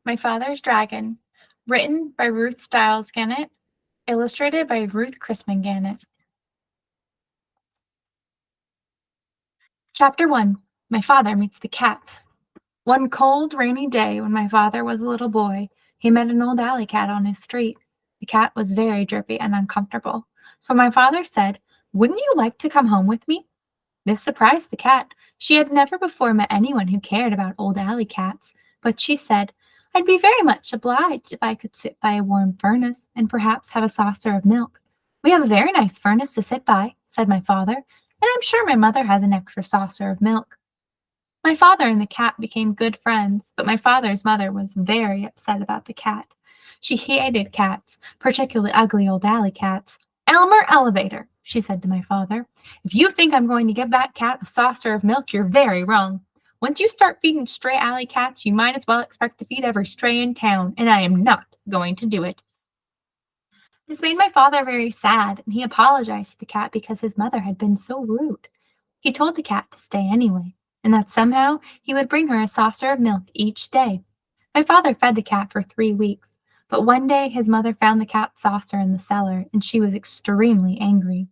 My Father's Dragon, written by Ruth Stiles Gannett, illustrated by Ruth Chrisman Gannett. Chapter 1. My Father Meets the Cat. One cold, rainy day when my father was a little boy, he met an old alley cat on his street. The cat was very drippy and uncomfortable, so my father said, "Wouldn't you like to come home with me?" This surprised the cat. She had never before met anyone who cared about old alley cats, but she said, "I'd be very much obliged if I could sit by a warm furnace and perhaps have a saucer of milk." "We have a very nice furnace to sit by," said my father, "and I'm sure my mother has an extra saucer of milk." My father and the cat became good friends, but my father's mother was very upset about the cat. She hated cats, particularly ugly old alley cats. "Elmer Elevator," she said to my father, "if you think I'm going to give that cat a saucer of milk, you're very wrong. Once you start feeding stray alley cats, you might as well expect to feed every stray in town, and I am not going to do it." This made my father very sad, and he apologized to the cat because his mother had been so rude. He told the cat to stay anyway, and that somehow he would bring her a saucer of milk each day. My father fed the cat for 3 weeks, but one day his mother found the cat's saucer in the cellar, and she was extremely angry.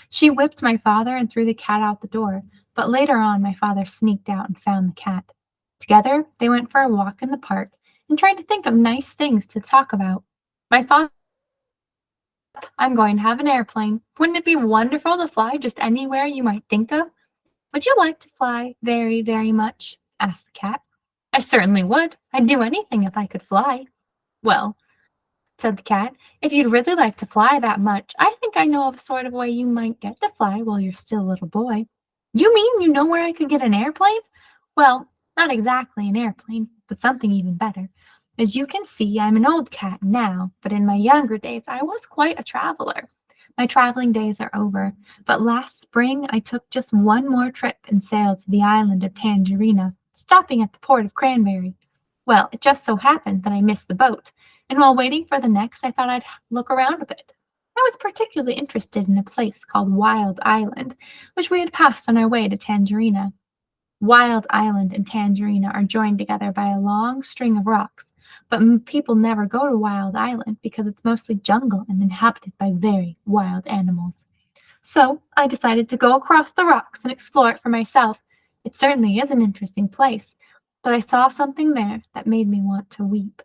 She whipped my father and threw the cat out the door, but later on my father sneaked out and found the cat. Together, they went for a walk in the park and tried to think of nice things to talk about. My father "I'm going to have an airplane. Wouldn't it be wonderful to fly just anywhere you might think of?" "Would you like to fly very, very much?" asked the cat. "I certainly would. I'd do anything if I could fly." "Well," said the cat, "if you'd really like to fly that much, I think I know of a sort of way you might get to fly while you're still a little boy." "You mean you know where I could get an airplane?" "Well, not exactly an airplane, but something even better. As you can see, I'm an old cat now, but in my younger days I was quite a traveler. My traveling days are over, but last spring I took just one more trip and sailed to the island of Tangerina, stopping at the port of Cranberry. Well, it just so happened that I missed the boat, and while waiting for the next I thought I'd look around a bit. I was particularly interested in a place called Wild Island, which we had passed on our way to Tangerina. Wild Island and Tangerina are joined together by a long string of rocks, but people never go to Wild Island because it's mostly jungle and inhabited by very wild animals. So I decided to go across the rocks and explore it for myself. It certainly is an interesting place, but I saw something there that made me want to weep.